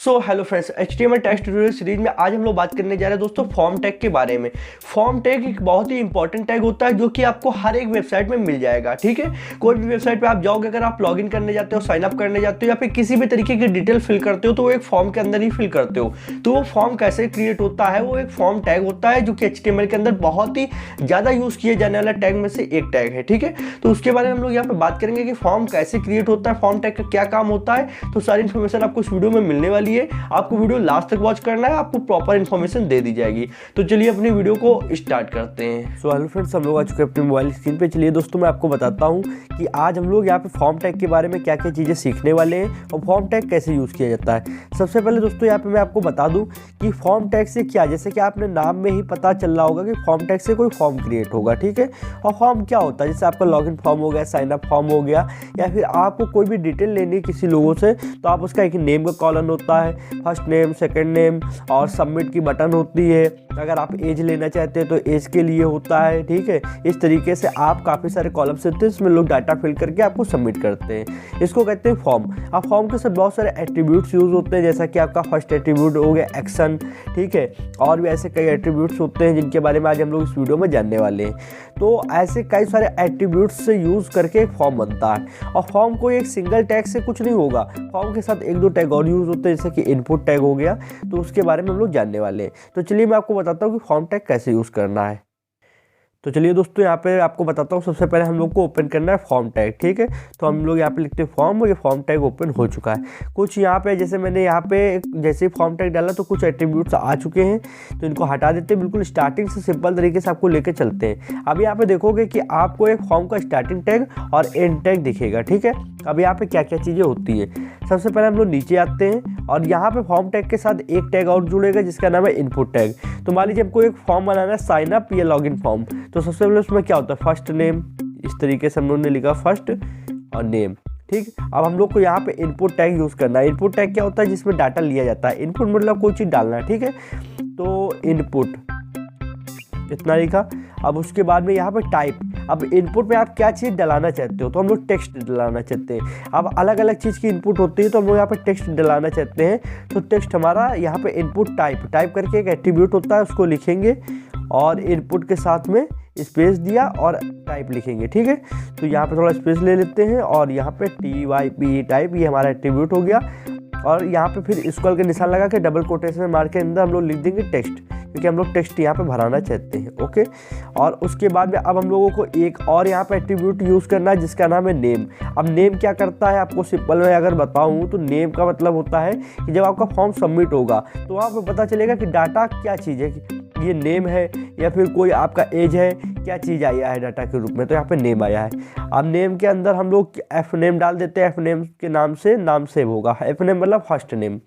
Hello friends, HTML text tutorial series में आज हम लोग बात करने जा रहे हैं दोस्तों फॉर्म टैग के बारे में। फॉर्म टैग एक बहुत ही इंपॉर्टेंट टैग होता है जो कि आपको हर एक वेबसाइट में मिल जाएगा। ठीक है, कोई भी वेबसाइट पे आप जाओगे, अगर आप लॉगिन करने जाते हो, साइन अप करने जाते हो या फिर किसी भी तरीके की डिटेल फिल करते हो तो वो एक फॉर्म के अंदर ही फिल करते हो। तो वो फॉर्म कैसे क्रिएट होता है, वो एक फॉर्म टैग होता है जो कि HTML के अंदर बहुत ही ज़्यादा यूज़ किए जाने वाला टैग में से एक टैग है। ठीक है, तो उसके बारे में हम लोग यहाँ पे बात करेंगे कि फॉर्म कैसे क्रिएट होता है, फॉर्म टैग का क्या काम होता है। तो सारी इन्फॉर्मेशन आपको इस वीडियो में मिलने वाली है। आपको वीडियो लास्ट तक वॉच करना है, आपको प्रॉपर इन्फॉर्मेशन दे दी जाएगी। तो चलिए अपनी वीडियो को स्टार्ट करते हैं। हेलो फ्रेंड्स, हम लोग आ चुके हैं अपने मोबाइल स्क्रीन पे। चलिए दोस्तों, मैं आपको बताता हूँ कि आज हम लोग यहाँ पे फॉर्म टैग के बारे में क्या क्या चीज़ें सीखने वाले हैं और फॉर्म टैग कैसे यूज़ किया जाता है। सबसे पहले दोस्तों यहाँ पे मैं आपको बता दूँ कि फॉर्म टैग से क्या, जैसे कि आपने नाम में ही पता चल रहा होगा कि फॉर्म टैग से कोई फॉर्म क्रिएट होगा। ठीक है, और फॉर्म क्या होता है, जैसे आपका लॉगिन फॉर्म हो गया, साइन अप फॉर्म हो गया, या फिर आपको कोई भी डिटेल लेनी है किसी लोगों से, तो आप उसका एक नेम का कॉलम होता है, फर्स्ट नेम, सेकेंड नेम, और सबमिट की बटन होती है। अगर आप एज लेना चाहते हैं तो एज के लिए होता है। ठीक है, इस तरीके से आप काफ़ी सारे कॉलम्स होते हैं, इसमें लोग डाटा फिल करके आपको सबमिट करते हैं। इसको कहते हैं फॉर्म। अब फॉर्म के साथ बहुत सारे एट्रीब्यूट्स यूज़ होते हैं, जैसा कि आपका फर्स्ट एट्रीब्यूट हो गया एक्शन। ठीक है, और भी ऐसे कई एट्रीब्यूट्स होते हैं जिनके बारे में आज हम लोग इस वीडियो में जानने वाले हैं। तो ऐसे कई सारे एट्रीब्यूट्स से यूज़ करके एक फॉर्म बनता है। और फॉर्म को एक सिंगल टैग से कुछ नहीं होगा, फॉर्म के साथ एक दो टैग और यूज़ होते हैं, जैसे कि इनपुट टैग हो गया। तो उसके बारे में हम लोग जानने वाले हैं। तो चलिए मैं आपको बताता हूँ कि फॉर्म टैग कैसे यूज़ करना है। तो चलिए दोस्तों, यहाँ पे आपको बताता हूँ। सबसे पहले हम लोग को ओपन करना है फॉर्म टैग। ठीक है, तो हम लोग यहाँ पे लिखते हैं फॉर्म, और ये फॉर्म टैग ओपन हो चुका है। कुछ यहाँ पे जैसे मैंने यहाँ पे जैसे ही फॉर्म टैग डाला तो कुछ एट्रीब्यूट्स आ चुके हैं, तो इनको हटा देते हैं। बिल्कुल स्टार्टिंग से सिंपल तरीके से आपको लेके चलते हैं। अब यहाँ पे देखोगे कि आपको एक फॉर्म का स्टार्टिंग टैग और एंड टैग दिखेगा। ठीक है, अब यहाँ पे क्या क्या चीज़ें होती है। सबसे पहले हम लोग नीचे आते हैं और यहाँ पे फॉर्म टैग के साथ एक टैग और जुड़ेगा जिसका नाम है इनपुट टैग। तो मान लीजिए हमको एक फॉर्म बनाना है, साइन अप या लॉगिन फॉर्म। तो सबसे पहले उसमें क्या होता है, फर्स्ट नेम, इस तरीके से हम लोग ने लिखा फर्स्ट और नेम। ठीक, अब हम लोग को यहाँ पे इनपुट टैग यूज़ करना है। इनपुट टैग क्या होता है, जिसमें डाटा लिया जाता है। इनपुट मतलब कोई चीज़ डालना है। ठीक है, तो इनपुट इतना लिखा। अब उसके बाद में यहाँ पे टाइप। अब इनपुट में आप क्या चीज़ डलाना चाहते हो, तो हम लोग टेक्स्ट डलाना चाहते हैं। अब अलग अलग चीज़ की इनपुट होती है, तो हम लोग यहाँ पे टेक्स्ट डलाना चाहते हैं। तो टेक्स्ट हमारा यहाँ पे इनपुट टाइप करके एक एट्रीब्यूट होता है, उसको लिखेंगे और इनपुट के साथ में स्पेस दिया और टाइप लिखेंगे। ठीक है, तो यहाँ पे थोड़ा स्पेस ले लेते हैं और यहाँ पे TYP टाइप, ये हमारा एट्रीब्यूट हो गया। और यहाँ पे फिर स्क्वायर के निशान लगा के डबल कोटेशन मार के अंदर हम लोग लिख देंगे टेक्स्ट, क्योंकि हम लोग टेक्स्ट यहाँ पे भराना चाहते हैं। ओके, और उसके बाद में अब हम लोगों को एक और यहाँ पे एट्रीब्यूट यूज़ करना है जिसका नाम है नेम। अब नेम क्या करता है, आपको सिंपल में अगर बताऊँ तो नेम का मतलब होता है कि जब आपका फॉर्म सबमिट होगा तो वहाँ पे पता चलेगा कि डाटा क्या चीज़ है, ये नेम है या फिर कोई आपका एज है, क्या चीज़ आया है डाटा के रूप में। तो यहाँ पे नेम आया है। अब नेम के अंदर हम लोग एफ नेम डाल देते हैं। एफ नेम के नाम से नाम सेव होगा। एफ नेम मतलब फर्स्ट नेम,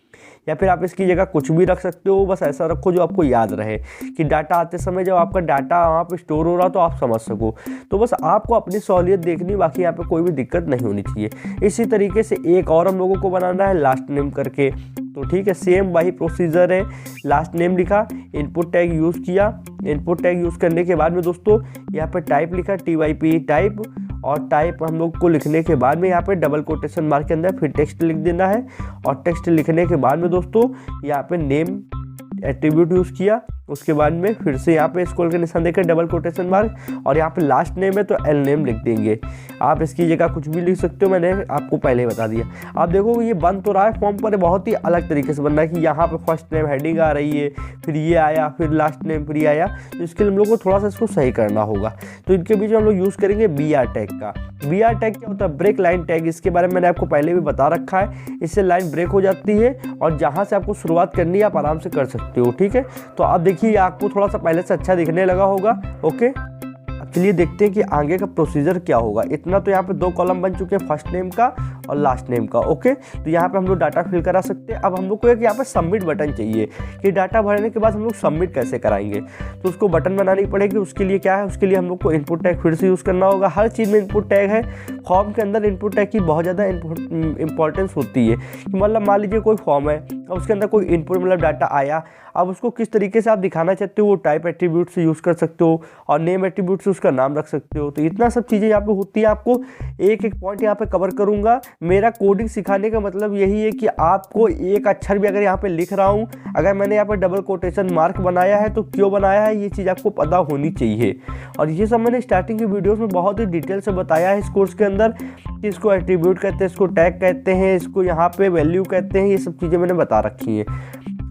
या फिर आप इसकी जगह कुछ भी रख सकते हो, बस ऐसा रखो जो आपको याद रहे कि डाटा आते समय जब आपका डाटा वहाँ पे स्टोर हो रहा तो आप समझ सको। तो बस आपको अपनी सहूलियत देखनी, बाकी यहाँ पे कोई भी दिक्कत नहीं होनी चाहिए। इसी तरीके से एक और हम लोगों को बनाना है लास्ट नेम करके। तो ठीक है, सेम वही प्रोसीजर है। लास्ट नेम लिखा, इनपुट टैग यूज़ किया। इनपुट टैग यूज़ करने के बाद में दोस्तों यहाँ पे टाइप लिखा, TYP टाइप। और टाइप हम लोग को लिखने के बाद में यहाँ पे डबल कोटेशन मार्क के अंदर फिर टेक्स्ट लिख देना है। और टेक्स्ट लिखने के बाद में दोस्तों यहाँ पे नेम एट्रीब्यूट यूज़ किया। उसके बाद में फिर से यहाँ पे स्क्वायर के निशान देकर डबल कोटेशन मार्क, और यहाँ पे लास्ट नेम है तो एल नेम लिख देंगे। आप इसकी जगह कुछ भी लिख सकते हो, मैंने आपको पहले ही बता दिया। आप देखो ये बन तो रहा है फॉर्म पर, बहुत ही अलग तरीके से बन रहा है कि यहाँ पे फर्स्ट नेम हेडिंग आ रही है, फिर ये आया, फिर लास्ट नेम, फिर ये आया। तो इसके लिए हम लोग को थोड़ा सा इसको सही करना होगा। तो इनके बीच में हम लोग यूज़ करेंगे BR टैग का। BR टैग क्या होता है, ब्रेक लाइन टैग। इसके बारे में मैंने आपको पहले भी बता रखा है। इससे लाइन ब्रेक हो जाती है और जहाँ से आपको शुरुआत करनी है आप आराम से कर सकते हो। ठीक है, तो अब देखिए आपको थोड़ा सा पहले से अच्छा दिखने लगा होगा। ओके, अब चलिए देखते हैं कि आगे का प्रोसीजर क्या होगा। इतना तो यहाँ पे दो कॉलम बन चुके हैं, फर्स्ट नेम का और लास्ट नेम का। ओके, तो यहाँ पे हम लोग डाटा फिल करा सकते हैं। अब हम लोग को एक यहाँ पे सबमिट बटन चाहिए कि डाटा भरने के बाद हम लोग सबमिट कैसे कराएंगे। तो उसको बटन बनानी पड़ेगी। उसके लिए क्या है, उसके लिए हम लोग को इनपुट टैग फिर से यूज़ करना होगा। हर चीज़ में इनपुट टैग है। फॉर्म के अंदर इनपुट टैग की बहुत ज़्यादा इंपॉर्टेंस होती है कि मतलब मान लीजिए कोई फॉर्म है और उसके अंदर कोई इनपुट मतलब डाटा आया, अब उसको किस तरीके से आप दिखाना चाहते हो वो टाइप एट्रीब्यूट से यूज़ कर सकते हो और नेम एट्रीब्यूट से उसका नाम रख सकते हो। तो इतना सब चीज़ें यहाँ पे होती है। आपको एक एक पॉइंट यहाँ पे कवर करूँगा मेरा कोडिंग सिखाने का मतलब यही है कि आपको एक अक्षर भी अगर यहाँ पे लिख रहा हूँ, अगर मैंने यहाँ पे डबल कोटेशन मार्क बनाया है तो क्यों बनाया है, ये चीज़ आपको पता होनी चाहिए। और ये सब मैंने स्टार्टिंग की वीडियोस में बहुत ही डिटेल से बताया है इस कोर्स के अंदर कि इसको एट्रीब्यूट कहते हैं, इसको टैग कहते हैं, इसको यहाँ पे वैल्यू कहते हैं, ये सब चीज़ें मैंने बता रखी हैं।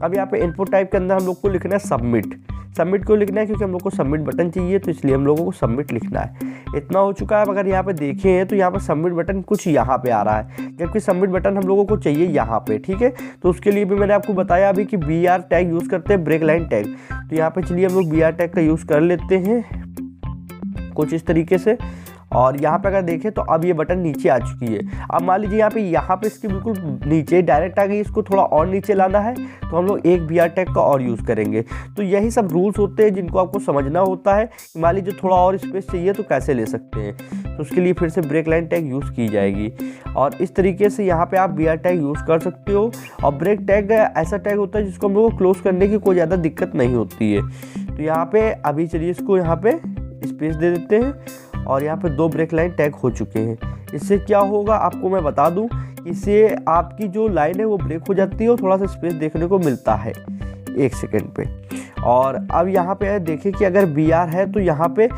अब यहाँ पे इनपुट टाइप के अंदर हम लोग को लिखना है सबमिट। सबमिट क्यों लिखना है, क्योंकि हम लोग को सबमिट बटन चाहिए, तो इसलिए हम लोगों को सबमिट लिखना है। इतना हो चुका है। अब अगर यहाँ पे देखें तो यहाँ पे सबमिट बटन कुछ यहाँ पे आ रहा है, जबकि सबमिट बटन हम लोगों को चाहिए यहाँ पे, ठीक है। तो उसके लिए भी मैंने आपको बताया अभी कि BR टैग यूज़ करते हैं, ब्रेक लाइन टैग। तो यहाँ पे चलिए हम लोग BR टैग का यूज़ कर लेते हैं कुछ इस तरीके से। और यहाँ पे अगर देखें तो अब ये बटन नीचे आ चुकी है। अब मान लीजिए यहाँ पे इसके बिल्कुल नीचे डायरेक्ट आ गई, इसको थोड़ा और नीचे लाना है तो हम लोग एक BR टैग का और यूज़ करेंगे। तो यही सब रूल्स होते हैं जिनको आपको समझना होता है। मान लीजिए थोड़ा और स्पेस चाहिए तो कैसे ले सकते हैं, तो उसके लिए फिर से ब्रेक लाइन टैग यूज़ की जाएगी। और इस तरीके से यहाँ पर आप BR टैग यूज़ कर सकते हो। और ब्रेक टैग ऐसा टैग होता है जिसको हम लोग को क्लोज करने की कोई ज़्यादा दिक्कत नहीं होती है। तो यहाँ पर अभी चलिए इसको यहाँ पर स्पेस दे देते हैं और यहाँ पे 2 ब्रेक लाइन टैग हो चुके हैं। इससे क्या होगा आपको मैं बता दूं, इससे आपकी जो लाइन है वो ब्रेक हो जाती है और थोड़ा सा स्पेस देखने को मिलता है 1 सेकेंड पे। और अब यहाँ पे देखिए कि अगर BR है तो यहाँ पे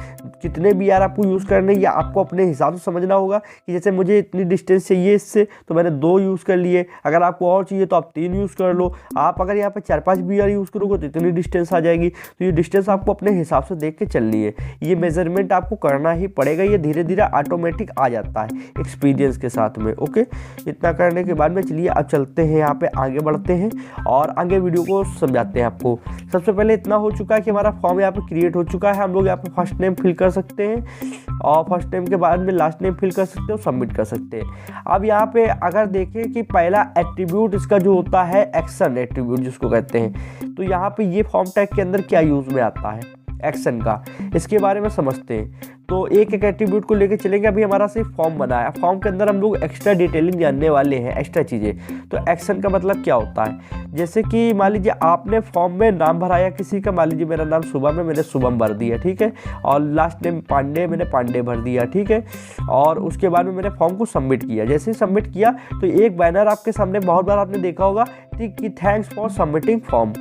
कितने BR आपको यूज़ करने, या आपको अपने हिसाब से समझना होगा कि जैसे मुझे इतनी डिस्टेंस चाहिए इससे तो मैंने 2 यूज़ कर लिए, अगर आपको और चाहिए तो आप 3 यूज़ कर लो। आप अगर यहाँ पे 4-5 BR यूज़ करोगे तो इतनी डिस्टेंस आ जाएगी। तो ये डिस्टेंस आपको अपने हिसाब से देख के चलनी है, ये मेजरमेंट आपको करना ही पड़ेगा। ये धीरे धीरे ऑटोमेटिक आ जाता है एक्सपीरियंस के साथ में। ओके, इतना करने के बाद में चलिए अब चलते हैं, यहाँ पे आगे बढ़ते हैं और आगे वीडियो को समझाते हैं आपको। सबसे पहले इतना हो चुका है कि हमारा फॉर्म यहाँ पे क्रिएट हो चुका है। हम लोग यहाँ पे फर्स्ट नेम फिल कर सकते हैं और फर्स्ट नेम के बाद में लास्ट नेम फिल कर सकते हो, सबमिट कर सकते हैं। अब यहाँ पे अगर देखें कि पहला एट्रीब्यूट इसका जो होता है एक्शन एट्रीब्यूट जिसको कहते हैं, तो यहाँ पे ये फॉर्म टैग के अंदर क्या यूज में आता है एक्शन का, इसके बारे में समझते हैं। तो एक एक एट्रीब्यूट को लेके चलेंगे। अभी हमारा सिर्फ फॉर्म बना है, फॉर्म के अंदर हम लोग एक्स्ट्रा डिटेलिंग जानने वाले हैं, एक्स्ट्रा चीज़ें। तो एक्शन का मतलब क्या होता है, जैसे कि मान लीजिए आपने फॉर्म में नाम भराया किसी का, मान लीजिए मेरा नाम शुभम है, मैंने शुभम भर दिया, ठीक है। और लास्ट नेम पांडे, मैंने पांडे भर दिया, ठीक है। और उसके बाद में मैंने फॉर्म को सबमिट किया। जैसे ही सबमिट किया तो एक बैनर आपके सामने, बहुत बार आपने देखा होगा कि थैंक्स फॉर सबमिटिंग फॉर्म।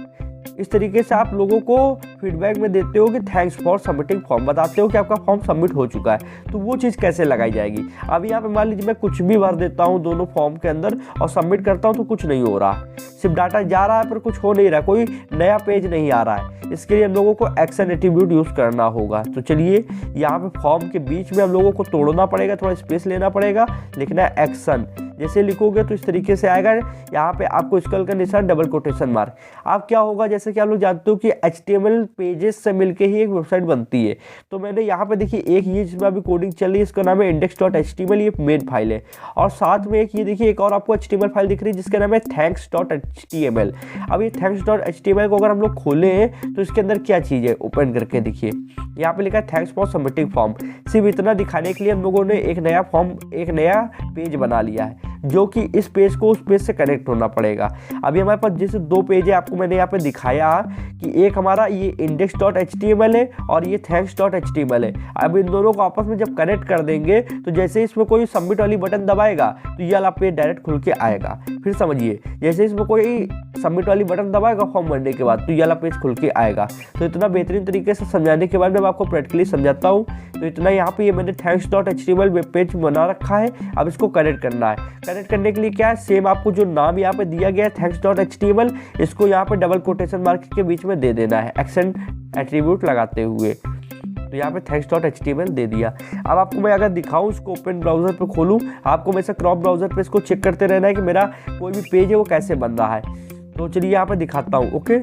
इस तरीके से आप लोगों को फीडबैक में देते हो कि थैंक्स फॉर सबमिटिंग फॉर्म, बताते हो कि आपका फॉर्म सबमिट हो चुका है। तो वो चीज़ कैसे लगाई जाएगी, अब यहाँ पे मान लीजिए मैं कुछ भी भर देता हूँ दोनों फॉर्म के अंदर और सबमिट करता हूँ तो कुछ नहीं हो रहा, सिर्फ डाटा जा रहा है पर कुछ हो नहीं रहा, कोई नया पेज नहीं आ रहा है। इसके लिए हम लोगों को एक्शन एट्रीब्यूट यूज़ करना होगा। तो चलिए यहाँ पे फॉर्म के बीच में हम लोगों को तोड़ना पड़ेगा, थोड़ा स्पेस लेना पड़ेगा, लिखना है एक्शन। जैसे लिखोगे तो इस तरीके से आएगा। यहाँ पे आपको स्केल का निशान, डबल कोटेशन मार्क। अब क्या होगा, जैसे कि आप लोग जानते हो कि HTML पेजेस से मिलके ही एक वेबसाइट बनती है। तो मैंने यहाँ पे देखिए एक ये जिसमें अभी कोडिंग चल रही है, इसका नाम है index.html, ये मेन फाइल है। और साथ में एक ये देखिए एक और आपको HTML फाइल दिख रही है जिसका नाम है thanks.html। अब ये thanks.html को अगर हम लोग खोले हैं तो इसके अंदर क्या चीज़ है, ओपन करके देखिए यहाँ पे लिखा है थैंक्स फॉर सबमिटिंग फॉर्म। सिर्फ इतना दिखाने के लिए हम लोगों ने एक नया फॉर्म, एक नया पेज बना लिया है, जो कि इस पेज को उस पेज से कनेक्ट होना पड़ेगा। अभी हमारे पास जैसे 2 पेज है, आपको मैंने यहाँ पे दिखाया कि एक हमारा ये index.html है और ये thanks.html है। अब इन दोनों को आपस में जब कनेक्ट कर देंगे तो जैसे इसमें कोई सबमिट वाली बटन दबाएगा तो ये वाला पेज डायरेक्ट खुल के आएगा। फिर समझिए, जैसे इसमें कोई सबमिट वाली बटन दबाएगा फॉर्म भरने के बाद तो ये वाला पेज खुल के आएगा। तो इतना बेहतरीन तरीके से समझाने के बाद मैं आपको प्रैक्टिकली समझाता हूँ। तो इतना यहाँ पे ये मैंने thanks.html वेब पेज बना रखा है। अब इसको कनेक्ट करना है। कनेक्ट करने के लिए क्या है, सेम आपको जो नाम यहाँ पे दिया गया है thanks.html, इसको यहाँ पे डबल कोटेशन मार्क के बीच में दे देना है एक्शन एट्रीब्यूट लगाते हुए। तो यहाँ पे thanks.html दे दिया। अब आपको मैं अगर दिखाऊं, इसको ओपन ब्राउजर पे खोलूं, आपको हमेशा क्रॉप ब्राउजर पे इसको चेक करते रहना है कि मेरा कोई भी पेज है वो कैसे बन रहा है। तो चलिए यहाँ पे दिखाता हूँ। ओके,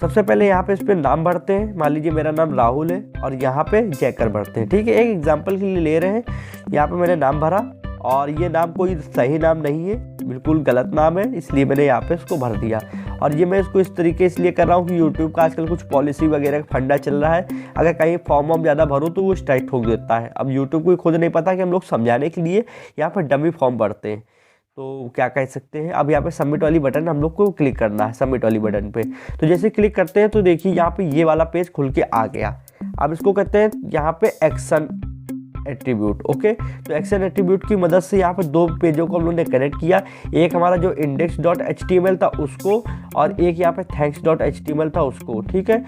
सबसे पहले यहाँ पे इस पर नाम भरते हैं। मान लीजिए मेरा नाम राहुल है और यहाँ पे जैकर भरते हैं, ठीक है। एक एग्जाम्पल के लिए ले रहे हैं। यहाँ पे मैंने नाम भरा और ये नाम कोई सही नाम नहीं है, बिल्कुल गलत नाम है, इसलिए मैंने यहाँ पे इसको भर दिया। और ये मैं इसको इस तरीके इसलिए कर रहा हूँ कि यूट्यूब का आजकल कुछ पॉलिसी वगैरह का फंडा चल रहा है, अगर कहीं फॉर्म वॉर्म ज़्यादा भरो तो वो स्ट्राइक ठोक देता है। अब यूट्यूब को खुद नहीं पता कि हम लोग समझाने के लिए यहाँ पर डमी फॉर्म भरते हैं, तो क्या कह सकते हैं। अब यहाँ पे सबमिट वाली बटन हम लोग को क्लिक करना है, सबमिट वाली बटन पे। तो जैसे क्लिक करते हैं तो देखिए यहाँ पे ये वाला पेज खुल के आ गया। अब इसको कहते हैं यहाँ पे एक्शन एट्रीब्यूट। ओके, तो एक्शन एट्रीब्यूट की मदद से यहाँ पे दो पेजों को हम लोगों ने कनेक्ट किया, एक हमारा जो index.html था उसको, और एक यहाँ पे thanks.html था उसको। ठीक है,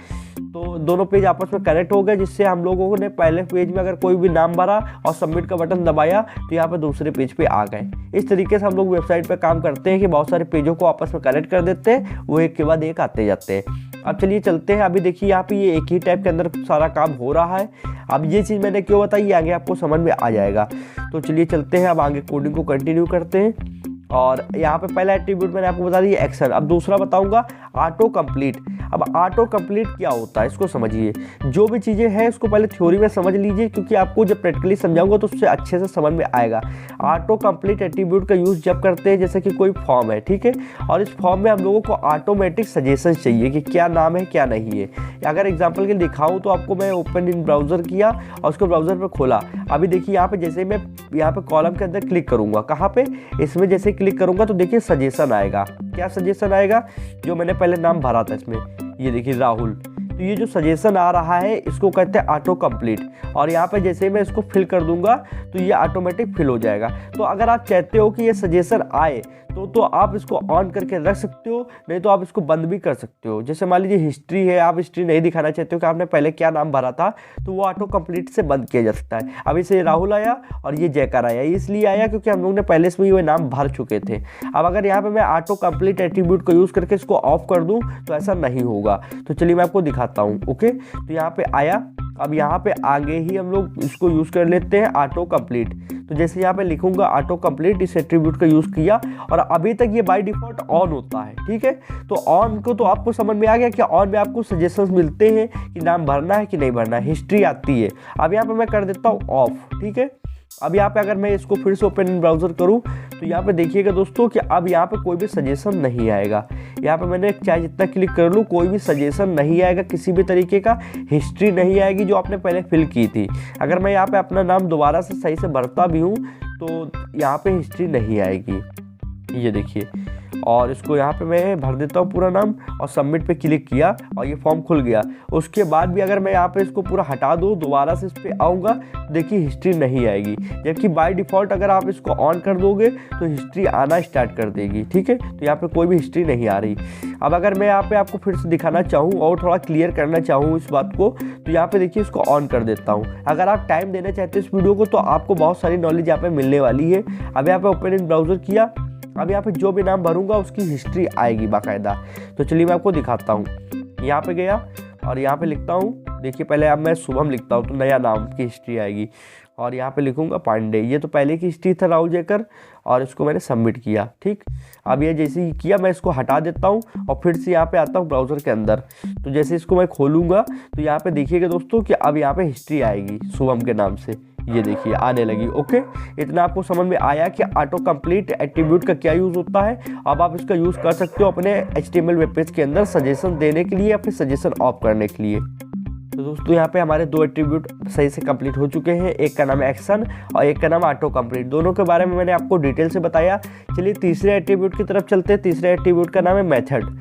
तो दोनों पेज आपस में कनेक्ट हो गए, जिससे हम लोगों ने पहले पेज में अगर कोई भी नाम भरा और सबमिट का बटन दबाया तो यहाँ पे दूसरे पेज पे आ गए। इस तरीके से हम लोग वेबसाइट पे काम करते हैं कि बहुत सारे पेजों को आपस में कनेक्ट कर देते हैं, वो एक के बाद एक आते जाते हैं। अब चलिए चलते हैं, अभी देखिए यहाँ पे ये एक ही टैब के अंदर सारा काम हो रहा है। अब ये चीज़ मैंने क्यों बताई ये आगे आपको समझ में आ जाएगा। तो चलिए चलते हैं, अब आगे कोडिंग को कंटिन्यू करते हैं। और यहाँ पे पहला एट्रीब्यूट मैंने आपको बता दिया एक्शन। अब दूसरा बताऊंगा ऑटो कंप्लीट। अब ऑटो कंप्लीट क्या होता है इसको समझिए। जो भी चीज़ें हैं इसको पहले थ्योरी में समझ लीजिए, क्योंकि आपको जब प्रैक्टिकली समझाऊंगा तो उससे अच्छे से समझ में आएगा। ऑटो कंप्लीट एट्रीब्यूट का यूज़ जब करते हैं जैसे कि कोई फॉर्म है, ठीक है, और इस फॉर्म में हम लोगों को ऑटोमेटिक सजेशन चाहिए कि क्या नाम है क्या नहीं है। अगर एग्जाम्पल के लिए दिखाऊँ तो आपको मैं ओपन इन ब्राउज़र किया और उसको ब्राउज़र पर खोला। अभी देखिए यहाँ पे जैसे मैं यहाँ पे कॉलम के अंदर क्लिक करूँगा, कहाँ पे, इसमें जैसे क्लिक करूँगा तो देखिए सजेशन आएगा। क्या सजेशन आएगा, जो मैंने पहले नाम भरा था इसमें, ये देखिए राहुल। तो ये जो सजेशन आ रहा है इसको कहते हैं ऑटो कंप्लीट। और यहाँ पे जैसे मैं इसको फिल कर दूंगा तो ये ऑटोमेटिक फिल हो जाएगा। तो अगर आप चाहते हो कि ये सजेशन आए तो आप इसको ऑन करके रख सकते हो, नहीं तो आप इसको बंद भी कर सकते हो। जैसे मान लीजिए हिस्ट्री है, आप हिस्ट्री नहीं दिखाना चाहते हो कि आपने पहले क्या नाम भरा था, तो वो ऑटो कंप्लीट से बंद किया जा सकता है। अभी से राहुल आया और ये जयकर आया, इसलिए आया क्योंकि हम लोग ने पहले से ये नाम भर चुके थे। अब अगर यहाँ पे मैं ऑटो कंप्लीट एट्रीब्यूट को यूज़ करके इसको ऑफ कर दूँ तो ऐसा नहीं होगा। तो चलिए मैं आपको दिखाता हूँ। ओके, तो यहाँ पे आया। अब यहाँ पे आगे ही हम लोग इसको यूज़ कर लेते हैं ऑटो कंप्लीट। तो जैसे यहाँ पे लिखूंगा ऑटो कंप्लीट, इस एट्रीब्यूट का यूज़ किया और अभी तक ये बाय डिफ़ॉल्ट ऑन होता है। ठीक है, तो ऑन को तो आपको समझ में आ गया कि ऑन में आपको सजेशंस मिलते हैं कि नाम भरना है कि नहीं भरना है, हिस्ट्री आती है। अब यहाँ पे मैं कर देता हूँ ऑफ। ठीक है, अब यहाँ पे अगर मैं इसको फिर से ओपन इन ब्राउज़र करूँ तो यहाँ पे देखिएगा दोस्तों कि अब यहाँ पे कोई भी सजेशन नहीं आएगा। यहाँ पे मैंने चाहे जितना क्लिक कर लूँ कोई भी सजेशन नहीं आएगा, किसी भी तरीके का हिस्ट्री नहीं आएगी जो आपने पहले फिल की थी। अगर मैं यहाँ पे अपना नाम दोबारा से सही से भरता भी हूँ तो यहाँ पे हिस्ट्री नहीं आएगी, ये देखिए। और इसको यहाँ पे मैं भर देता हूँ पूरा नाम और सबमिट पे क्लिक किया और ये फॉर्म खुल गया। उसके बाद भी अगर मैं यहाँ पे इसको पूरा हटा दूँ, दोबारा से इस पर आऊँगा, देखिए हिस्ट्री नहीं आएगी। जबकि बाय डिफ़ॉल्ट अगर आप इसको ऑन कर दोगे तो हिस्ट्री आना स्टार्ट कर देगी। ठीक है, तो यहाँ पे कोई भी हिस्ट्री नहीं आ रही। अब अगर मैं यहाँ पे आपको फिर से दिखाना चाहूँ और थोड़ा क्लियर करना चाहूँ इस बात को, तो यहाँ पे देखिए इसको ऑन कर देता हूँ। अगर आप टाइम देना चाहते हो इस वीडियो को तो आपको बहुत सारी नॉलेज यहाँ पे मिलने वाली है। अब यहाँ पे ओपन इन ब्राउज़र किया, अब यहाँ पे जो भी नाम भरूंगा उसकी हिस्ट्री आएगी बाकायदा। तो चलिए मैं आपको दिखाता हूँ। यहाँ पे गया और यहाँ पे लिखता हूँ, देखिए पहले अब मैं शुभम लिखता हूँ तो नया नाम की हिस्ट्री आएगी। और यहाँ पे लिखूंगा पांडे, ये तो पहले की हिस्ट्री था राहुल जयकर, और इसको मैंने सबमिट किया। ठीक, अब ये जैसे ही किया मैं इसको हटा देता हूँ और फिर से यहाँ पे आता हूँ ब्राउज़र के अंदर। तो जैसे इसको मैं खोलूँगा तो यहाँ पे देखिएगा दोस्तों कि अब यहाँ पे हिस्ट्री आएगी शुभम के नाम से, ये देखिए आने लगी। ओके, इतना आपको समझ में आया कि ऑटो कंप्लीट एट्रीब्यूट का क्या यूज़ होता है। अब आप इसका यूज़ कर सकते हो अपने HTML वेब पेज के अंदर सजेशन देने के लिए या फिर सजेशन ऑफ करने के लिए। तो दोस्तों यहाँ पे हमारे दो एट्रीब्यूट सही से कंप्लीट हो चुके हैं, एक का नाम है एक्शन और एक का नाम ऑटो कंप्लीट। दोनों के बारे में मैंने आपको डिटेल से बताया। चलिए तीसरे एट्रीब्यूट की तरफ चलते हैं। तीसरे एट्रीब्यूट का नाम है मेथड।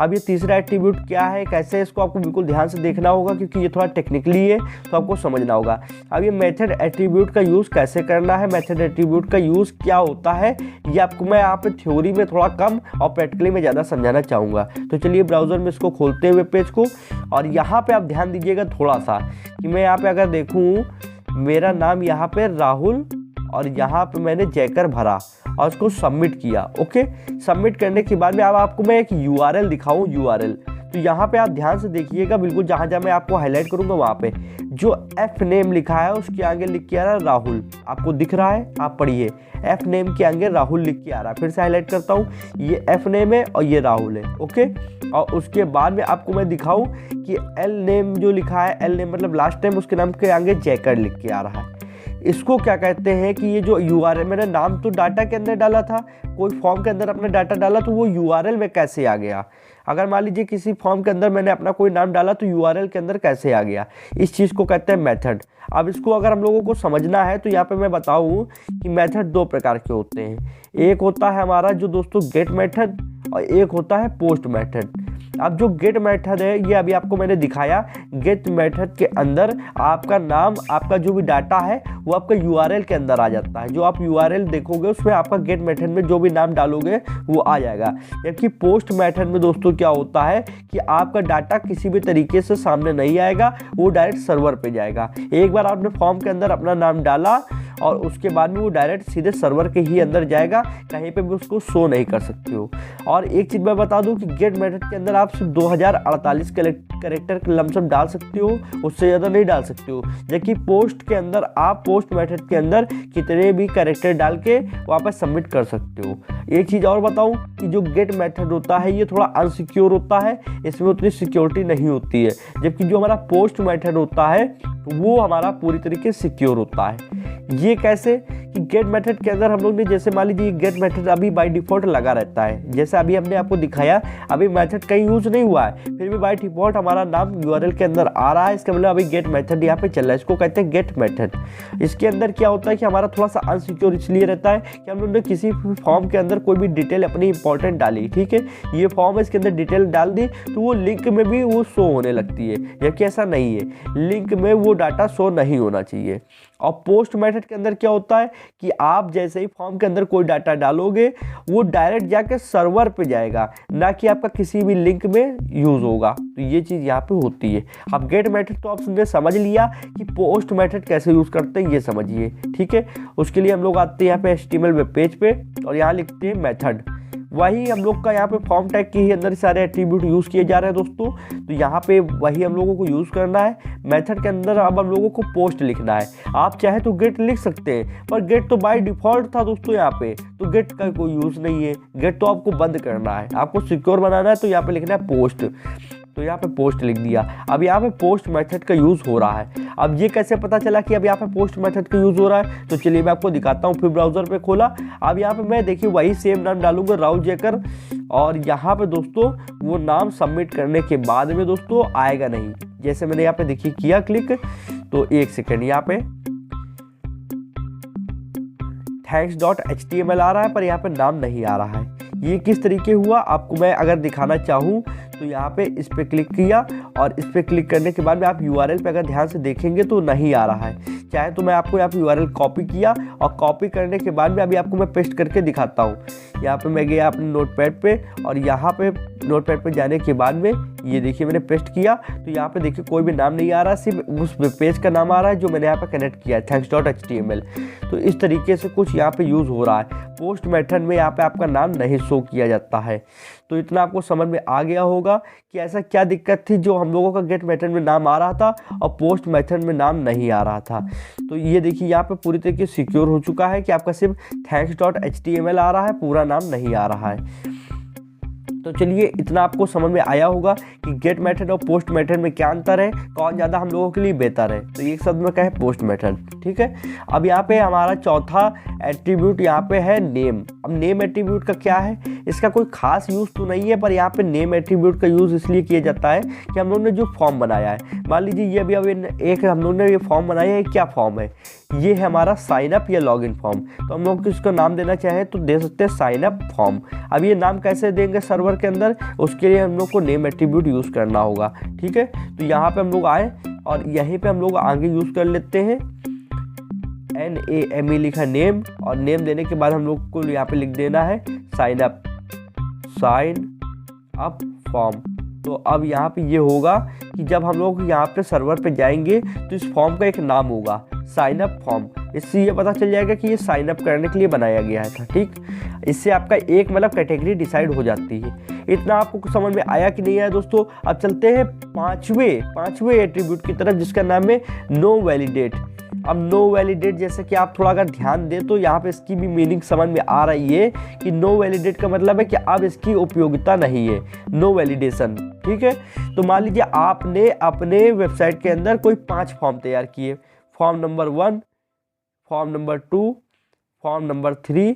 अब ये तीसरा एट्रीब्यूट क्या है, कैसे है, इसको आपको बिल्कुल ध्यान से देखना होगा क्योंकि ये थोड़ा टेक्निकली है तो आपको समझना होगा। अब ये मेथड एट्रीब्यूट का यूज़ कैसे करना है, मेथड एट्रीब्यूट का यूज़ क्या होता है, ये आपको मैं यहाँ पे थ्योरी में थोड़ा कम और प्रैक्टिकली में ज़्यादा समझाना चाहूँगा। तो चलिए ब्राउज़र में इसको खोलते हैं वेब पेज को, और यहाँ पर आप ध्यान दीजिएगा थोड़ा सा कि मैं यहाँ पर अगर देखूँ मेरा नाम यहाँ पर राहुल और यहाँ पे मैंने जयकर भरा और उसको सबमिट किया। ओके, सबमिट करने के बाद में अब आपको मैं एक URL दिखाऊं, URL। तो यहाँ पे आप ध्यान से देखिएगा, बिल्कुल जहाँ जहाँ मैं आपको हाईलाइट करूँगा वहाँ पे जो F नेम लिखा है उसके आगे लिख के आ रहा है राहुल। आपको दिख रहा है, आप पढ़िए, F नेम के आगे राहुल लिख के आ रहा है। फिर से हाईलाइट करता हूँ, ये F नेम है और ये राहुल है। ओके, और उसके बाद में आपको मैं दिखाऊँ कि L नेम जो लिखा है, L नेम मतलब लास्ट टाइम उसके नाम के आगे जयकर लिख के आ रहा है। इसको क्या कहते हैं कि ये जो URL मैंने नाम तो डाटा के अंदर डाला था, कोई फॉर्म के अंदर अपना डाटा डाला तो वो URL में कैसे आ गया। अगर मान लीजिए किसी फॉर्म के अंदर मैंने अपना कोई नाम डाला तो URL के अंदर कैसे आ गया, इस चीज़ को कहते हैं मेथड। अब इसको अगर हम लोगों को समझना है तो यहाँ पे मैं बताऊँ कि मेथड दो प्रकार के होते हैं। एक होता है हमारा जो दोस्तों गेट मेथड और एक होता है पोस्ट मेथड। अब जो गेट मेथड है ये अभी आपको मैंने दिखाया, गेट मेथड के अंदर आपका नाम, आपका जो भी डाटा है वो आपका यूआरएल के अंदर आ जाता है। जो आप यूआरएल देखोगे उसमें आपका गेट मेथड में जो भी नाम डालोगे वो आ जाएगा। जबकि पोस्ट मेथड में दोस्तों क्या होता है कि आपका डाटा किसी भी तरीके से सामने नहीं आएगा, वो डायरेक्ट सर्वर पे जाएगा। एक बार आपने फॉर्म के अंदर अपना नाम डाला और उसके बाद में वो डायरेक्ट सीधे सर्वर के ही अंदर जाएगा, कहीं पे भी उसको शो नहीं कर सकते हो। और एक चीज़ मैं बता दूं कि गेट मेथड के अंदर आप सिर्फ 2048 कैरेक्टर लमसम डाल सकते हो, उससे ज़्यादा नहीं डाल सकते हो। जबकि पोस्ट के अंदर आप पोस्ट मेथड के अंदर कितने भी कैरेक्टर डाल के वापस सबमिट कर सकते हो। एक चीज़ और बताऊं कि जो गेट मेथड होता है ये थोड़ा अनसिक्योर होता है, इसमें उतनी सिक्योरिटी नहीं होती है। जबकि जो हमारा पोस्ट मेथड होता है वो हमारा पूरी तरीके से सिक्योर होता है। ये कैसे कि गेट मेथड के अंदर हम लोग ने, जैसे मान लीजिए गेट मेथड अभी बाय डिफॉल्ट लगा रहता है, जैसे अभी हमने आपको दिखाया, अभी मेथड कहीं यूज नहीं हुआ है, फिर भी बाय डिफॉल्ट हमारा नाम यूआरएल के अंदर आ रहा है। इसका मतलब अभी गेट मेथड यहाँ पे चल रहा है, इसको कहते हैं गेट मेथड। इसके अंदर क्या होता है कि हमारा थोड़ा सा अनसिक्योर इसलिए रहता है कि हम लोग ने किसी फॉर्म के अंदर कोई भी डिटेल अपनी इंपॉर्टेंट डाली, ठीक है, ये फॉर्म है, इसके अंदर डिटेल डाल दी तो वो लिंक में भी वो शो होने लगती है, जबकि ऐसा नहीं है, लिंक में वो डाटा शो नहीं होना चाहिए। और पोस्ट मेथड के अंदर क्या होता है कि आप जैसे ही फॉर्म के अंदर कोई डाटा डालोगे वो डायरेक्ट जाके सर्वर पे जाएगा, ना कि आपका किसी भी लिंक में यूज होगा। तो ये चीज़ यहाँ पे होती है। अब गेट मेथड तो आपने समझ लिया कि पोस्ट मेथड कैसे यूज करते हैं ये समझिए, ठीक है। उसके लिए हम लोग आते हैं यहाँ पे HTML वेब पेज पे और यहाँ लिखते हैं मेथड। वही हम लोग का यहाँ पे फॉर्म टैग के ही अंदर सारे एट्रीब्यूट यूज़ किए जा रहे हैं दोस्तों, तो यहाँ पे वही हम लोगों को यूज़ करना है। मेथड के अंदर अब हम लोगों को पोस्ट लिखना है। आप चाहे तो गेट लिख सकते हैं, पर गेट तो बाय डिफॉल्ट था दोस्तों यहाँ पे, तो गेट का कोई यूज़ नहीं है। गेट तो आपको बंद करना है, आपको सिक्योर बनाना है, तो यहाँ पे लिखना है पोस्ट। तो यहाँ पे पोस्ट लिख दिया। अब यहाँ पे पोस्ट मेथड का यूज़ हो रहा है। अब ये कैसे पता चला कि अब यहाँ पे पोस्ट मेथड का यूज़ हो रहा है, तो चलिए मैं आपको दिखाता हूँ। फिर ब्राउज़र पे खोला, अब यहाँ पे मैं देखिए वही सेम नाम डालूंगा, राहुल जेकर, और यहाँ पे दोस्तों वो नाम सबमिट करने के बाद में दोस्तों आएगा नहीं। जैसे मैंने यहाँ पे देखिए किया क्लिक, तो एक सेकेंड यहाँ पे thanks.html आ रहा है, पर यहाँ पे नाम नहीं आ रहा है। ये किस तरीके हुआ आपको मैं अगर दिखाना चाहूँ तो यहाँ पे इस पे क्लिक किया, और इस पे क्लिक करने के बाद में आप यूआरएल पे अगर ध्यान से देखेंगे तो नहीं आ रहा है। चाहे तो मैं आपको यहाँ पे यूआरएल कॉपी किया, और कॉपी करने के बाद में अभी आपको मैं पेस्ट करके दिखाता हूँ। यहाँ पे मैं गया अपने नोटपैड पे, और यहाँ पे नोटपैड पे जाने के बाद में ये देखिए मैंने पेस्ट किया, तो यहाँ पे देखिए कोई भी नाम नहीं आ रहा, सिर्फ उस पेज का नाम आ रहा है जो मैंने यहाँ पे कनेक्ट किया है, thanks.html। तो इस तरीके से कुछ यहाँ पे यूज़ हो रहा है। पोस्ट मेथड में यहाँ पे आपका नाम नहीं शो किया जाता है। तो इतना आपको समझ में आ गया होगा कि ऐसा क्या दिक्कत थी जो हम लोगों का गेट मेथड में नाम आ रहा था और पोस्ट मेथड में नाम नहीं आ रहा था। तो ये देखिए यहाँ पे पूरी तरीके से सिक्योर हो चुका है कि आपका सिर्फ thanks.html आ रहा है, पूरा नाम नहीं आ रहा है। तो चलिए इतना आपको समझ में आया होगा कि गेट मेथड और पोस्ट मेथड में क्या अंतर है, कौन ज़्यादा हम लोगों के लिए बेहतर है। तो एक शब्द में कहे पोस्ट मेथड, ठीक है। अब यहाँ पे हमारा चौथा एट्रीब्यूट यहाँ पे है नेम। अब नेम एट्रीब्यूट का क्या है, इसका कोई खास यूज़ तो नहीं है, पर यहाँ पे नेम एट्रीब्यूट का यूज़ इसलिए किया जाता है कि हम लोग ने जो फॉर्म बनाया है, मान लीजिए ये अभी एक हम लोग ने ये फॉर्म बनाया है, क्या फॉर्म है, ये है हमारा साइन अप या लॉगिन फॉर्म। तो हम लोग इसका नाम देना चाहें तो दे सकते हैं साइन अप फॉर्म। अब ये नाम कैसे देंगे सर्वर के अंदर, उसके लिए हम लोग को नेम एट्रीब्यूट यूज़ करना होगा, ठीक है। तो यहाँ पे हम लोग आए और यहीं पे हम लोग आगे यूज़ कर लेते हैं NAME लिखा नेम, और नेम देने के बाद हम लोग को यहाँ पे लिख देना है साइन अप फॉर्म। तो अब यहाँ पे ये होगा कि जब हम लोग यहाँ पे सर्वर पे जाएंगे तो इस फॉर्म का एक नाम होगा साइन अप फॉर्म। इससे ये पता चल जाएगा कि ये साइन अप करने के लिए बनाया गया था, ठीक। इससे आपका एक मतलब कैटेगरी डिसाइड हो जाती है। इतना आपको कुछ समझ में आया कि नहीं आया दोस्तों। अब चलते हैं पांचवें एट्रीब्यूट की तरफ, जिसका नाम है नो वैलिडेट। अब नो वैलिडेट जैसे कि आप थोड़ा अगर ध्यान दें तो यहाँ पे इसकी भी मीनिंग समझ में आ रही है कि नो वैलिडेट का मतलब है कि अब इसकी उपयोगिता नहीं है, नो वैलिडेशन, ठीक है। तो मान लीजिए आपने अपने वेबसाइट के अंदर कोई 5 फॉर्म तैयार किए, form number 1, form number 2, form number 3,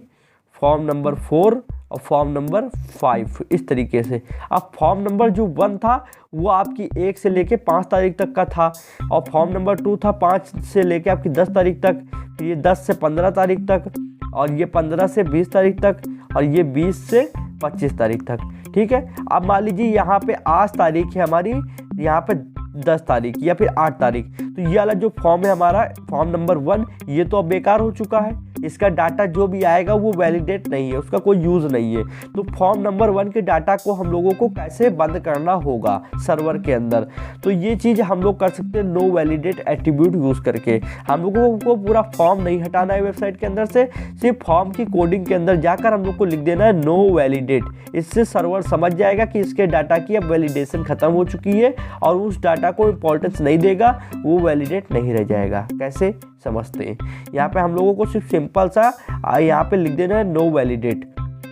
form number 4 और फॉर्म नंबर 5, इस तरीके से। अब फॉर्म नंबर जो 1 था वो आपकी 1 से लेके 5 तारीख तक का था, और फॉर्म नंबर 2 था 5 से लेके आपकी 10 तारीख तक, फिर ये 10 से 15 तारीख तक, और ये 15 से 20 तारीख तक, और ये 20 से 25 तारीख तक, ठीक ठीक है। अब मान लीजिए यहाँ पे आज तारीख है हमारी, यहाँ पे 10 तारीख या फिर 8 तारीख, तो ये वाला जो फॉर्म है हमारा फॉर्म नंबर 1, ये तो अब बेकार हो चुका है। इसका डाटा जो भी आएगा वो वैलिडेट नहीं है, उसका कोई यूज़ नहीं है। तो फॉर्म नंबर 1 के डाटा को हम लोगों को कैसे बंद करना होगा सर्वर के अंदर, तो ये चीज़ हम लोग कर सकते हैं नो वैलिडेट एट्रीब्यूट यूज़ करके। हम लोगों को पूरा फॉर्म नहीं हटाना है वेबसाइट के अंदर से, सिर्फ फॉर्म की कोडिंग के अंदर जाकर हम लोग को लिख देना है नो वैलिडेट। इससे सर्वर समझ जाएगा कि इसके डाटा की अब वैलिडेशन ख़त्म हो चुकी है और उस डाटा को इंपॉर्टेंस नहीं देगा, वो वैलिडेट नहीं रह जाएगा। कैसे समझते हैं, यहाँ पे हम लोगों को सिर्फ सिंपल सा यहाँ पे लिख देना है नो वैलिडेट।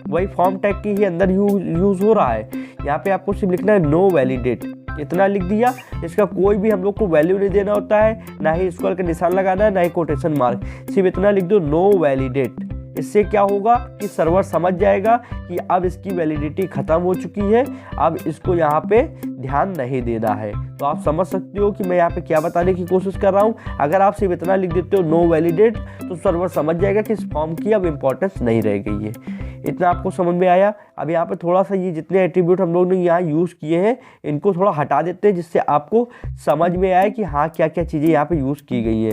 वही फॉर्म टैग के ही अंदर यूज़ हो रहा है। यहाँ पे आपको सिर्फ लिखना है नो वैलिडेट, इतना लिख दिया। इसका कोई भी हम लोग को वैल्यू नहीं देना होता है, ना ही स्क्वायर का निशान लगाना है, ना ही कोटेशन मार्क, सिर्फ इतना लिख दो नो वैलिडेट। इससे क्या होगा कि सर्वर समझ जाएगा कि अब इसकी वैलिडिटी ख़त्म हो चुकी है, अब इसको यहाँ पे ध्यान नहीं देना है। तो आप समझ सकते हो कि मैं यहाँ पे क्या बताने की कोशिश कर रहा हूँ। अगर आप सिर्फ इतना लिख देते हो नो वैलिडेट, तो सर्वर समझ जाएगा कि इस फॉर्म की अब इम्पोर्टेंस नहीं रह गई है। इतना आपको समझ में आया। अब यहाँ पे थोड़ा सा ये जितने एट्रीब्यूट हम लोग ने यहाँ यूज़ किए हैं, इनको थोड़ा हटा देते हैं, जिससे आपको समझ में आए कि हाँ क्या क्या चीज़ें यहाँ पे यूज़ की गई है।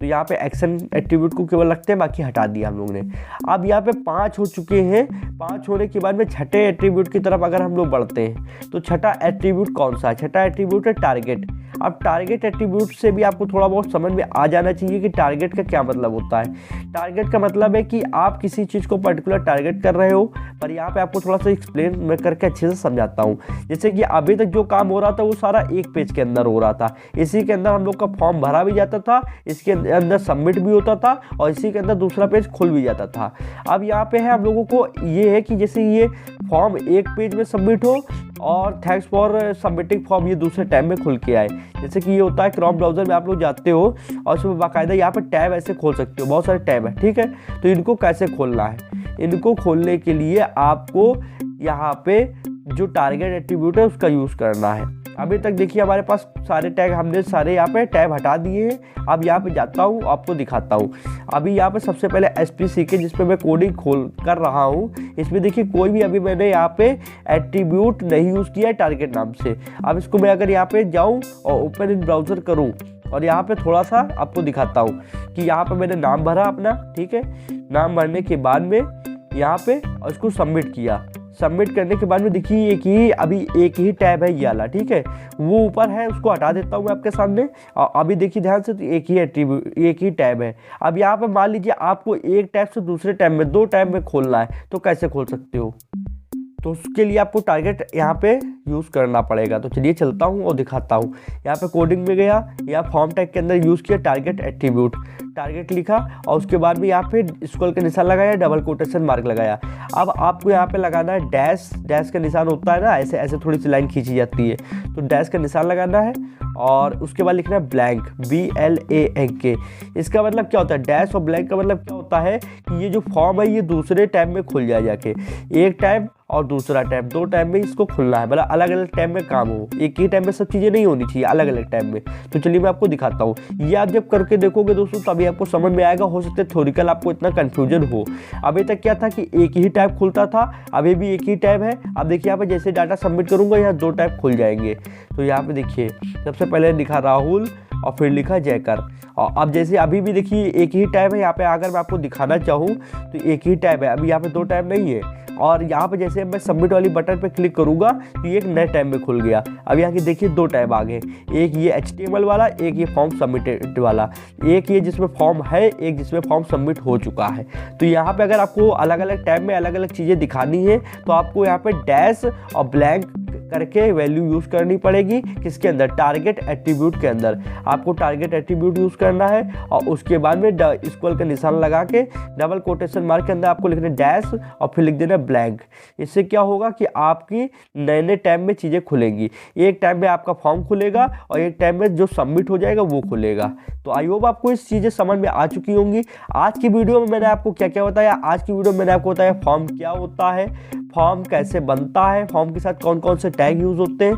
तो यहाँ पे एक्शन एट्रीब्यूट को केवल रखते हैं, बाकी हटा दिया हम लोग ने। अब यहाँ पे 5 हो चुके हैं। 5 होने के बाद में छठे एट्रीब्यूट की तरफ अगर हम लोग बढ़ते हैं, तो छठा एट्रीब्यूट कौन सा है? छठा एट्रीब्यूट है टारगेट। अब टारगेट एट्रीब्यूट से भी आपको थोड़ा बहुत समझ में आ जाना चाहिए कि टारगेट का क्या मतलब होता है। टारगेट का मतलब है कि आप किसी चीज़ को पर्टिकुलर टारगेट कर रहे हो, पर यहाँ पे आपको थोड़ा सा एक्सप्लेन मैं करके अच्छे से समझाता हूँ। जैसे कि अभी तक जो काम हो रहा था वो सारा एक पेज के अंदर हो रहा था, इसी के अंदर हम लोग का फॉर्म भरा भी जाता था, इसके अंदर सबमिट भी होता था और इसी के अंदर दूसरा पेज खुल भी जाता था। अब यहाँ पे है हम लोगों को ये है कि जैसे ये फॉर्म एक पेज में सबमिट हो और थैंक्स फॉर सबमिटिंग फॉर्म ये दूसरे टैब में खुल के आए। जैसे कि ये होता है क्रोम ब्राउज़र में आप लोग जाते हो और उसमें बाकायदा यहाँ पर टैब ऐसे खोल सकते हो, बहुत सारे टैब है, ठीक है। तो इनको कैसे खोलना है? इनको खोलने के लिए आपको यहाँ पे जो टारगेट एट्रीब्यूट है उसका यूज़ करना है। अभी तक देखिए हमारे पास सारे टैग, हमने सारे यहाँ पे टैब हटा दिए हैं। अब यहाँ पे जाता हूँ, आपको दिखाता हूँ। अभी यहाँ पे सबसे पहले SPCK जिस पे मैं कोडिंग खोल कर रहा हूँ, इसमें देखिए कोई भी अभी मैंने यहाँ पे एट्रीब्यूट नहीं यूज़ किया है टारगेट नाम से। अब इसको मैं अगर यहाँ पे जाऊँ और ओपन इन ब्राउज़र करूँ और यहाँ पे थोड़ा सा आपको दिखाता हूँ कि यहाँ पे मैंने नाम भरा अपना, ठीक है। नाम भरने के बाद में यहाँ पे और इसको सबमिट किया। सबमिट करने के बाद में देखिए एक ही टैब है ये वाला, ठीक है, वो ऊपर है, उसको हटा देता हूँ मैं आपके सामने। और अभी देखिए ध्यान से, तो एक ही टैब है। अब यहाँ पे मान लीजिए आपको एक टैब से दूसरे टैब में, 2 टैब में खोलना है, तो कैसे खोल सकते हो? तो उसके लिए आपको टारगेट यहाँ पे यूज़ करना पड़ेगा। तो चलिए चलता हूँ और दिखाता हूँ। यहाँ पे कोडिंग में गया, या फॉर्म टैग के अंदर यूज़ किया टारगेट एट्रीब्यूट, टारगेट लिखा और उसके बाद में यहाँ पे स्क्वायर का निशान लगाया, डबल कोटेशन मार्क लगाया। अब आपको यहाँ पे लगाना है डैश, डैश का निशान होता है ना, ऐसे ऐसे थोड़ी सी लाइन खींची जाती है, तो डैश का निशान लगाना है और उसके बाद लिखना है ब्लैंक, BLANK। इसका मतलब क्या होता है? डैश और ब्लैंक का मतलब क्या होता है कि ये जो फॉर्म है ये दूसरे टैब में खुल जाए जाके, एक टैब और दूसरा टैब, 2 टैब में इसको खुलना है, मतलब अलग अलग टैब में काम हो, एक ही टैब में सब चीज़ें नहीं होनी चाहिए, अलग अलग टैब में। तो चलिए मैं आपको दिखाता हूँ। ये आप जब करके देखोगे दोस्तों तभी आपको समझ में आएगा। हो सकता है थ्योरिकल आपको इतना कन्फ्यूजन हो। अभी तक क्या था कि एक ही टैब खुलता था, अभी भी एक ही टैब है। अब देखिए यहाँ पर जैसे डाटा सबमिट करूँगा यहाँ 2 टैब खुल जाएंगे। तो यहाँ पर देखिए सबसे पहले लिखा राहुल और फिर लिखा जयकर। और अब जैसे अभी भी देखिए एक ही टैब है, यहाँ पे अगर मैं आपको दिखाना चाहूँ तो एक ही टैब है, अभी यहाँ पे 2 टैब नहीं है। और यहाँ पे जैसे मैं सबमिट वाली बटन पे क्लिक करूँगा तो ये एक नए टैब में खुल गया। अब यहाँ की देखिए 2 टैब आ गए, एक ये HTML वाला, एक ये फॉर्म सबमिटेड वाला, एक ये जिसमें फॉर्म है, एक जिसमें फॉर्म सबमिट हो चुका है। तो यहाँ पे अगर आपको अलग अलग टैब में अलग अलग चीज़ें दिखानी है तो आपको यहाँ पे डैश और ब्लैंक करके वैल्यू यूज़ करनी पड़ेगी। किसके अंदर? टारगेट एट्रीब्यूट के अंदर आपको टारगेट एट्रीब्यूट यूज़ करना है और उसके बाद में स्क्वायर का निशान लगा के डबल कोटेशन मार्क के अंदर आपको लिखना डैश और फिर लिख देना ब्लैंक। इससे क्या होगा कि आपकी नए नए टैब में चीज़ें खुलेंगी। एक टैब में आपका फॉर्म खुलेगा और एक टैब में जो सबमिट हो जाएगा वो खुलेगा। तो आई होप आपको इस चीज़ें समझ में आ चुकी होंगी। आज की वीडियो में मैंने आपको क्या क्या बताया? आज की वीडियो में मैंने आपको बताया फॉर्म क्या होता है, फॉर्म कैसे बनता है, फॉर्म के साथ कौन कौन से टैग यूज़ होते हैं,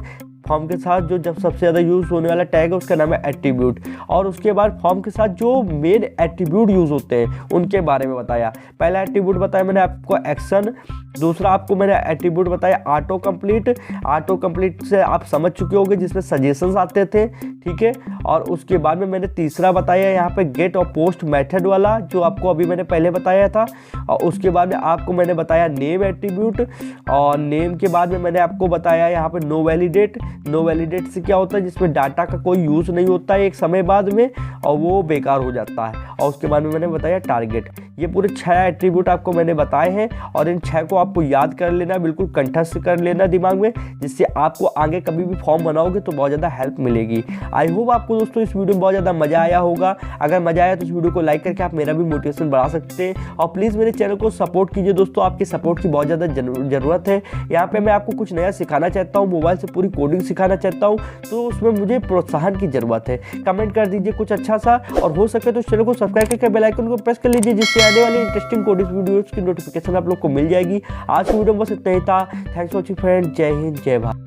फॉर्म के साथ जो जब सबसे ज़्यादा यूज़ होने वाला टैग है उसका नाम है एट्रीब्यूट। और उसके बाद फॉर्म के साथ जो मेन एट्रीब्यूट यूज़ होते हैं उनके बारे में बताया। पहला एट्रीब्यूट बताया मैंने आपको एक्शन, दूसरा आपको मैंने एट्रीब्यूट बताया ऑटो कंप्लीट। ऑटो कंप्लीट से आप समझ चुके होंगे जिसमें सजेशंस आते थे, ठीक है। और उसके बाद में मैंने तीसरा बताया यहाँ पे गेट और पोस्ट मेथड वाला, जो आपको अभी मैंने पहले बताया था। और उसके बाद में आपको मैंने बताया नेम एट्रीब्यूट, और नेम के बाद में मैंने आपको बताया यहाँ पे नो वैलिडेट। नो वैलिडेट से क्या होता है, जिसमें डाटा का कोई यूज़ नहीं होता है एक समय बाद में और वो बेकार हो जाता है। और उसके बाद में मैंने बताया टारगेट। ये पूरे 6 एट्रीब्यूट आपको मैंने बताए हैं और इन 6 को आपको याद कर लेना, बिल्कुल कंठस्थ कर लेना दिमाग में, जिससे आपको आगे कभी भी फॉर्म बनाओगे तो बहुत ज़्यादा हेल्प मिलेगी। आई होप आपको दोस्तों इस वीडियो में बहुत ज़्यादा मज़ा आया होगा। अगर मज़ा आया तो इस वीडियो को लाइक करके आप मेरा भी मोटिवेशन बढ़ा सकते हैं। और प्लीज़ मेरे चैनल को सपोर्ट कीजिए दोस्तों, आपकी सपोर्ट की बहुत ज़्यादा ज़रूरत है। यहाँ पर मैं आपको कुछ नया सिखाना चाहता हूँ, मोबाइल से पूरी कोडिंग सिखाना चाहता हूँ, तो उसमें मुझे प्रोत्साहन की ज़रूरत है। कमेंट कर दीजिए कुछ अच्छा सा, और हो सके तो इस चैनल को सब्सक्राइब करके बेल आइकन को प्रेस कर लीजिए, जिससे आने वाले इंटरेस्टिंग कोडिंग वीडियोस की नोटिफिकेशन आप लोग को मिल जाएगी। आज की वीडियो में बस इतना ही था। Thanks for watching friend. जय हिंद, जय भारत।